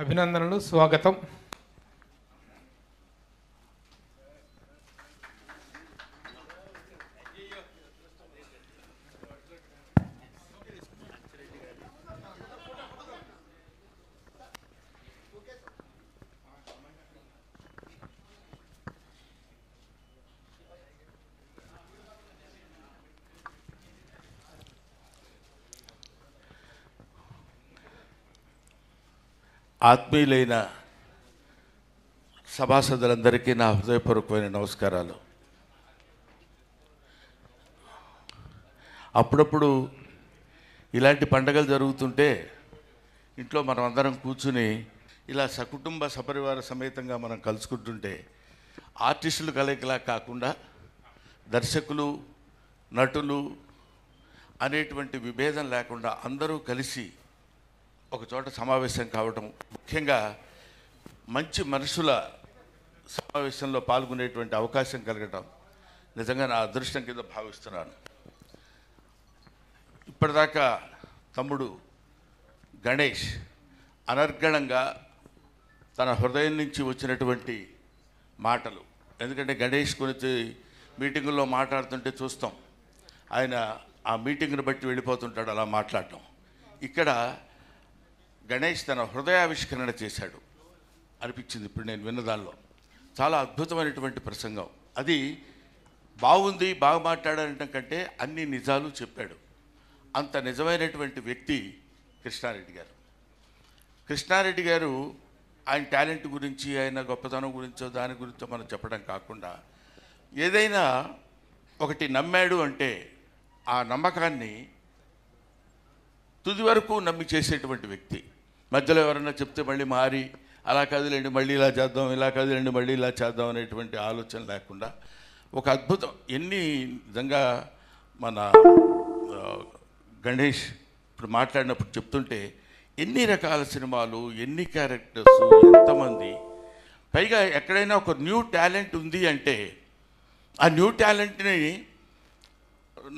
అభినందనలు, స్వాగతం. ఆత్మీయులైన సభాసదులందరికీ నా హృదయపూర్వకమైన నమస్కారాలు. అప్పుడప్పుడు ఇలాంటి పండగలు జరుగుతుంటే ఇంట్లో మనం అందరం కూర్చుని ఇలా సకుటుంబ సపరివార సమేతంగా మనం కలుసుకుంటుంటే ఆర్టిస్టులు కలయికలా కాకుండా దర్శకులు, నటులు అనేటువంటి విభేదం లేకుండా అందరూ కలిసి ఒక చోట సమావేశం కావటం, ముఖ్యంగా మంచి మనుషుల సమావేశంలో పాల్గొనేటువంటి అవకాశం కలగటం నిజంగా నా అదృష్టం కింద భావిస్తున్నాను. ఇప్పటిదాకా తమ్ముడు గణేష్ అనర్గళంగా తన హృదయం నుంచి వచ్చినటువంటి మాటలు, ఎందుకంటే గణేష్ గురించి మీటింగుల్లో మాట్లాడుతుంటే చూస్తాం, ఆయన ఆ మీటింగ్ని బట్టి వెళ్ళిపోతుంటాడు అలా మాట్లాడటం. ఇక్కడ గణేష్ తన హృదయావిష్కరణ చేశాడు అనిపించింది ఇప్పుడు నేను విన్నదాల్లో. చాలా అద్భుతమైనటువంటి ప్రసంగం. అది బాగుంది, బాగా మాట్లాడటం కంటే అన్ని నిజాలు చెప్పాడు. అంత నిజమైనటువంటి వ్యక్తి కృష్ణారెడ్డి గారు. కృష్ణారెడ్డి గారు ఆయన టాలెంట్ గురించి, ఆయన గొప్పతనం గురించో దాని గురించో మనం చెప్పడం కాకుండా ఏదైనా ఒకటి నమ్మాడు అంటే ఆ నమ్మకాన్ని తుది వరకు నమ్మి చేసేటువంటి వ్యక్తి. మధ్యలో ఎవరన్నా చెప్తే మళ్ళీ మారి అలా కదిలేండి మళ్ళీ ఇలా చేద్దాం, ఇలా కదిలేండి మళ్ళీ ఇలా చేద్దాం అనేటువంటి ఆలోచన లేకుండా ఒక అద్భుతం. ఎన్ని నిజంగా మన గణేష్ ఇప్పుడు మాట్లాడినప్పుడు చెప్తుంటే ఎన్ని రకాల సినిమాలు, ఎన్ని క్యారెక్టర్స్, ఎంతమంది, పైగా ఎక్కడైనా ఒక న్యూ టాలెంట్ ఉంది అంటే ఆ న్యూ టాలెంట్ని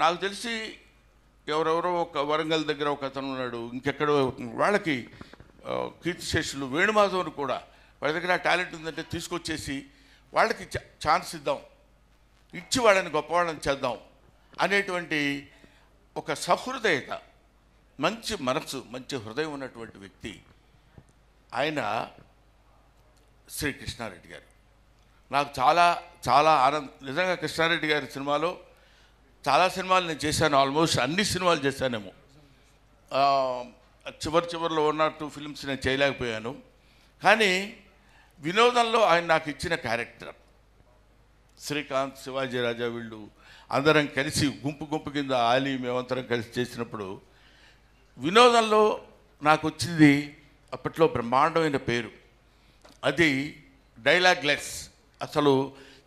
నాకు తెలిసి ఎవరెవరో ఒక వరంగల్ దగ్గర ఒక అతను ఉన్నాడు, ఇంకెక్కడో వాళ్ళకి కీర్తిశేషులు వేణుమాధవన్ కూడా వాళ్ళ దగ్గర ఆ టాలెంట్ ఉందంటే తీసుకొచ్చేసి వాళ్ళకి ఛాన్స్ ఇద్దాం, ఇచ్చి వాళ్ళని గొప్పవాళ్ళని చేద్దాం అనేటువంటి ఒక సహృదయత, మంచి మనసు, మంచి హృదయం ఉన్నటువంటి వ్యక్తి ఆయన శ్రీ కృష్ణారెడ్డి గారు. నాకు చాలా చాలా నిజంగా కృష్ణారెడ్డి గారి సినిమాలో చాలా సినిమాలు నేను చేశాను, ఆల్మోస్ట్ అన్ని సినిమాలు చేశానేమో. చివరిలో 1 or 2 ఫిల్మ్స్ నేను చేయలేకపోయాను. కానీ వినోదంలో ఆయన నాకు ఇచ్చిన క్యారెక్టర్ శ్రీకాంత్, శివాజీ రాజా వీళ్ళు అందరం కలిసి గుంపు కింద ఆలీ మేమంతరం కలిసి చేసినప్పుడు వినోదంలో నాకు వచ్చింది అప్పట్లో బ్రహ్మాండమైన పేరు. అది డైలాగ్ లెస్. అసలు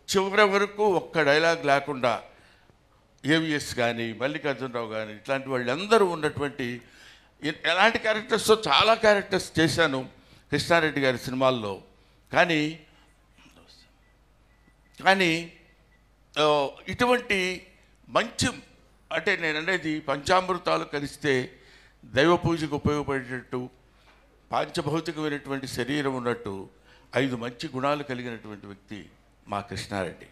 చివరి వరకు ఒక్క డైలాగ్ లేకుండా ఏవిఎస్ కానీ, మల్లికార్జునరావు కానీ ఇట్లాంటి వాళ్ళందరూ ఉన్నటువంటి ఎలాంటి క్యారెక్టర్స్, చాలా క్యారెక్టర్స్ చేశాను కృష్ణారెడ్డి గారి సినిమాల్లో. కానీ ఇటువంటి మంచి, అంటే నేను అనేది పంచామృతాలు కలిస్తే దైవ పూజకు ఉపయోగపడేటట్టు పాంచభౌతికమైనటువంటి శరీరం ఉన్నట్టు 5 మంచి గుణాలు కలిగినటువంటి వ్యక్తి మా కృష్ణారెడ్డి.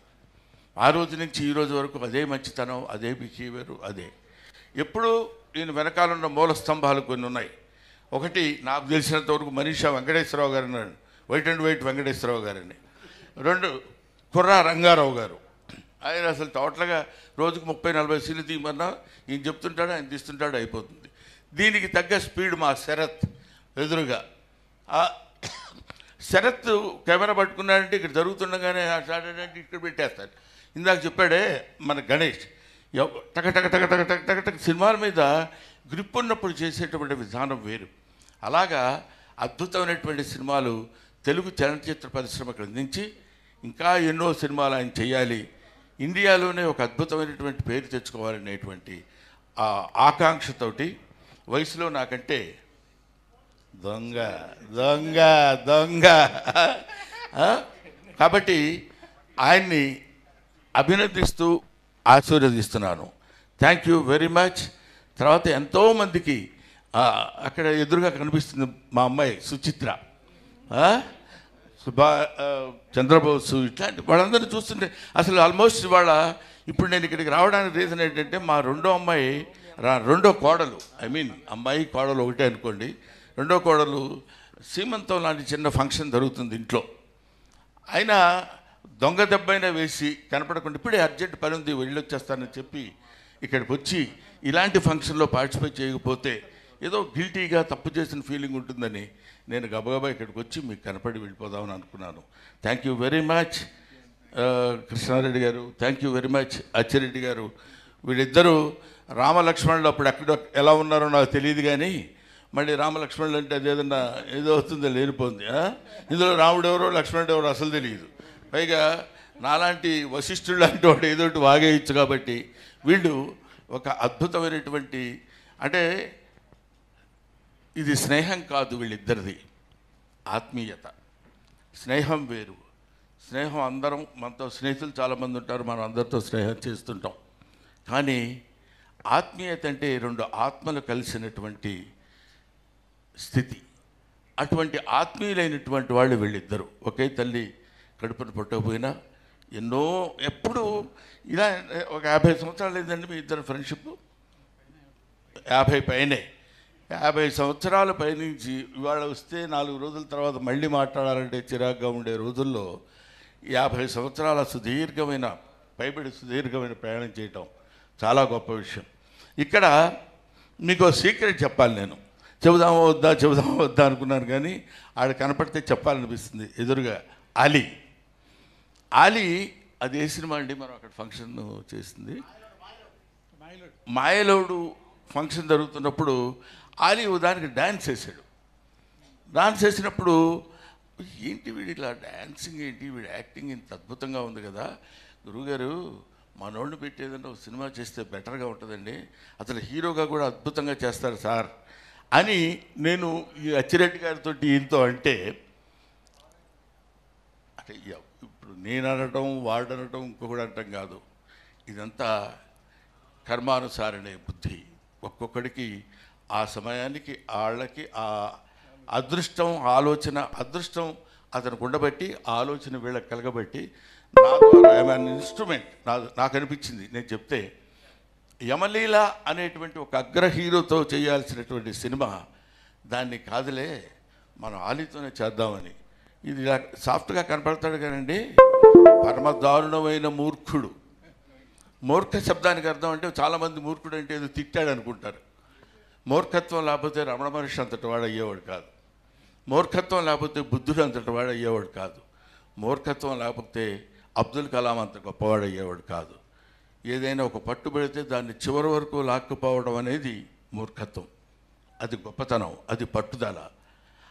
ఆ రోజు నుంచి ఈ రోజు వరకు అదే మంచితనం, అదే బిహేవియరు, అదే. ఎప్పుడూ ఈయన వెనకాలన్న మూల స్తంభాలు కొన్ని ఉన్నాయి. ఒకటి నాకు తెలిసినంత వరకు మనీషా వెంకటేశ్వరరావు గారు అన్నాడు, వైట్ అండ్ వైట్ వెంకటేశ్వరరావు గారని. 2 కుర్రా రంగారావు గారు. ఆయన అసలు టోటల్గా రోజుకు 30-40 సీన్లు తీయమన్నా ఈయన చెప్తుంటాడు, ఆయన తీస్తుంటాడు, అయిపోతుంది. దీనికి తగ్గ స్పీడ్ మా శరత్ ఎదురుగా. శరత్ కెమెరా పట్టుకున్నాడంటే ఇక్కడ జరుగుతుండగానే ఆ షాట్ అంటే ఇక్కడ పెట్టేస్తాడు. ఇందాక చెప్పాడే మన గణేష్, టక టక టక టక టక టక టక సినిమాల మీద గ్రిప్ ఉన్నప్పుడు చేసేటువంటి విధానం వేరు. అలాగా అద్భుతమైనటువంటి సినిమాలు తెలుగు చలనచిత్ర పరిశ్రమకు అందించి ఇంకా ఎన్నో సినిమాలు ఆయన చేయాలి, ఇండియాలోనే ఒక అద్భుతమైనటువంటి పేరు తెచ్చుకోవాలనేటువంటి ఆకాంక్షతోటి వయసులో నాకంటే దొంగ దొంగ దొంగ కాబట్టి ఆయన్ని అభినందిస్తూ ఆశీర్వదిస్తున్నాను. Thank you very much. తర్వాత ఎంతోమందికి అక్కడ ఎదురుగా కనిపిస్తుంది మా అమ్మాయి సుచిత్ర. సుభా చంద్రబోసు ఇట్లాంటి వాళ్ళందరినీ చూస్తుంటే అసలు ఆల్మోస్ట్ ఇవాళ ఇప్పుడు నేను ఇక్కడికి రావడానికి రీజన్ ఏంటంటే మా రెండో కోడలు అమ్మాయి కోడలు ఒకటే అనుకోండి, రెండో కోడలు సీమంతం లాంటి చిన్న ఫంక్షన్ జరుగుతుంది ఇంట్లో. అయినా దొంగ దెబ్బైనా వేసి కనపడకుండా ఇప్పుడే అర్జెంట్ పని ఉంది వెళ్ళొచ్చేస్తానని చెప్పి ఇక్కడికి వచ్చి ఇలాంటి ఫంక్షన్లో పార్టిసిపేట్ చేయకపోతే ఏదో గిల్టీగా తప్పు చేసిన ఫీలింగ్ ఉంటుందని నేను గబగబా ఇక్కడికి వచ్చి మీకు కనపడి వెళ్ళిపోదామని అనుకున్నాను. Thank you very much Krishna Reddy గారు, thank you very much Achi Reddy గారు. వీళ్ళిద్దరూ రామలక్ష్మణులు అప్పుడు ఎక్కడ ఎలా ఉన్నారో నాకు తెలియదు, కానీ మళ్ళీ రామలక్ష్మణులు అంటే అదేదన్నా ఏదో అవుతుందో లేనిపోతుంది. ఇందులో రాముడు ఎవరో లక్ష్మణుడు ఎవరో అసలు తెలియదు. పైగా నాలాంటి వశిష్ఠుడు లాంటి వాడు ఏదో ఒకటి వాగేయచ్చు. కాబట్టి వీళ్ళు ఒక అద్భుతమైనటువంటి, అంటే ఇది స్నేహం కాదు, వీళ్ళిద్దరిది ఆత్మీయత. స్నేహం వేరు. స్నేహం అందరం, మనతో స్నేహితులు చాలామంది ఉంటారు, మనం అందరితో స్నేహం చేస్తుంటాం. కానీ ఆత్మీయత అంటే రెండు ఆత్మలు కలిసినటువంటి స్థితి. అటువంటి ఆత్మీయులైనటువంటి వాళ్ళు వీళ్ళిద్దరు. ఒకే తల్లి కడుపున పుట్టకపోయినా ఎప్పుడు ఇలా ఒక 50 సంవత్సరాలు లేదండి మీ ఇద్దరు ఫ్రెండ్షిప్, 50 పైనే. 50 సంవత్సరాల పైనుంచి ఇవాళ వస్తే 4 రోజుల తర్వాత మళ్ళీ మాట్లాడాలంటే చిరాగ్గా ఉండే రోజుల్లో 50 సంవత్సరాల సుదీర్ఘమైన ప్రయాణం చేయటం చాలా గొప్ప విషయం. ఇక్కడ మీకు సీక్రెట్ చెప్పాలి. నేను చెబుదామా వద్దా అనుకున్నాను, కానీ ఆడ కనపడితే చెప్పాలనిపిస్తుంది. ఎదురుగా ఆలీ అది ఏ సినిమా అండి? మనం అక్కడ ఫంక్షన్ చేసింది మాయలోడు ఫంక్షన్ జరుగుతున్నప్పుడు ఆలీ దానికి డ్యాన్స్ వేసాడు. డాన్స్ వేసినప్పుడు ఏంటి వీడు ఇట్లా డ్యాన్సింగ్ ఏంటి, వీడు యాక్టింగ్ ఇంత అద్భుతంగా ఉంది కదా గురువుగారు, మనోడిని పెట్టేదంటే ఒక సినిమా చేస్తే బెటర్గా ఉంటుందండి, అసలు హీరోగా కూడా అద్భుతంగా చేస్తారు సార్ అని నేను ఈ అచ్చిరెడ్డి గారితో ఈయనతో అంటే ఇప్పుడు నేను అనటం వాడు అనటం ఇంకొకటి అనటం కాదు, ఇదంతా కర్మానుసారనే బుద్ధి. ఒక్కొక్కడికి ఆ సమయానికి వాళ్ళకి ఆ అదృష్టం అతనికి ఉండబట్టి ఆలోచన వీళ్ళకి కలగబట్టి నా ద్వారా ఇన్స్ట్రుమెంట్ నాకు అనిపించింది. నేను చెప్తే యమలీల అనేటువంటి ఒక అగ్ర హీరోతో చేయాల్సినటువంటి సినిమా, దాన్ని కాదులే మనం ఆలీతోనే చేద్దామని. ఇది ఇలా సాఫ్ట్గా కనపడతాడు కానండి, పరమ దారుణమైన మూర్ఖ శబ్దానికి అర్థం అంటే చాలామంది మూర్ఖుడు అంటే ఏదో తిట్టాడు అనుకుంటారు. మూర్ఖత్వం లేకపోతే రమణ మహర్షి అంతటి వాడు అయ్యేవాడు కాదు. మూర్ఖత్వం లేకపోతే బుద్ధుడు అంతటి వాడు అయ్యేవాడు కాదు. మూర్ఖత్వం లేకపోతే అబ్దుల్ కలాం అంత గొప్పవాడు అయ్యేవాడు కాదు. ఏదైనా ఒక పట్టుబడితే దాన్ని చివరి వరకు లాక్కుపోవడం అనేది మూర్ఖత్వం, అది గొప్పతనం, అది పట్టుదల.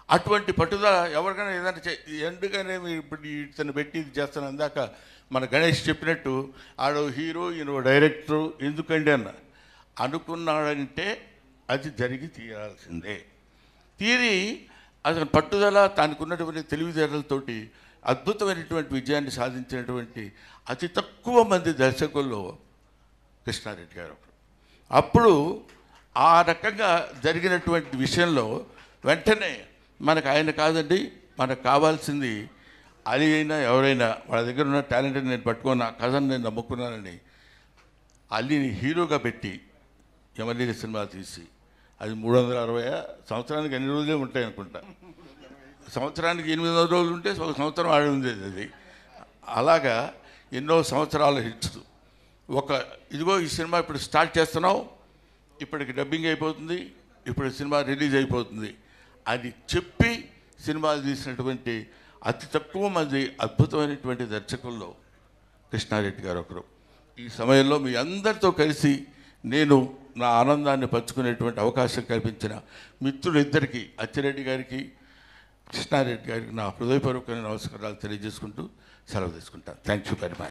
అటువంటి పట్టుదల ఎవరికైనా ఏదైనా ఎందుకనే ఇప్పుడు ఇతను పెట్టి ఇది చేస్తాను అందాక మన గణేష్ చెప్పినట్టు ఆడో హీరో ఈయన డైరెక్టరు ఎందుకండి అనుకున్నాడంటే అది జరిగి తీరాల్సిందే. తీరి అతని పట్టుదల తనకు ఉన్నటువంటి తెలివితేటలతోటి అద్భుతమైనటువంటి విజయాన్ని సాధించినటువంటి అతి తక్కువ మంది దర్శకుల్లో కృష్ణారెడ్డి గారు. అప్పుడు ఆ రకంగా జరిగినటువంటి విషయంలో వెంటనే మనకు ఆయన కాదండి, మనకు కావాల్సింది అలీ అయినా ఎవరైనా వాళ్ళ దగ్గర ఉన్న టాలెంట్ని నేను పట్టుకున్న కథను నేను నమ్ముకున్నానని అలీని హీరోగా పెట్టి యమలీల సినిమా తీసి అది 360 సంవత్సరానికి ఎన్ని రోజులే ఉంటాయి అనుకుంటా, సంవత్సరానికి 800 రోజులు ఉంటే ఒక సంవత్సరం ఆడి ఉండేది అది. అలాగా ఎన్నో సంవత్సరాల హిట్స్. ఇదిగో ఈ సినిమా ఇప్పుడు స్టార్ట్ చేస్తున్నాం, ఇప్పటికి డబ్బింగ్ అయిపోతుంది, ఇప్పుడు సినిమా రిలీజ్ అయిపోతుంది అని చెప్పి సినిమాలు తీసినటువంటి అతి తక్కువ మంది అద్భుతమైనటువంటి దర్శకుల్లో కృష్ణారెడ్డి గారు ఒకరు. ఈ సమయంలో మీ అందరితో కలిసి నేను నా ఆనందాన్ని పంచుకునేటువంటి అవకాశం కల్పించిన మిత్రులిద్దరికీ, అచ్చిరెడ్డి గారికి, కృష్ణారెడ్డి గారికి నా హృదయపూర్వకమైన నమస్కారాలు తెలియజేసుకుంటూ సెలవు తీసుకుంటాను. Thank you very much.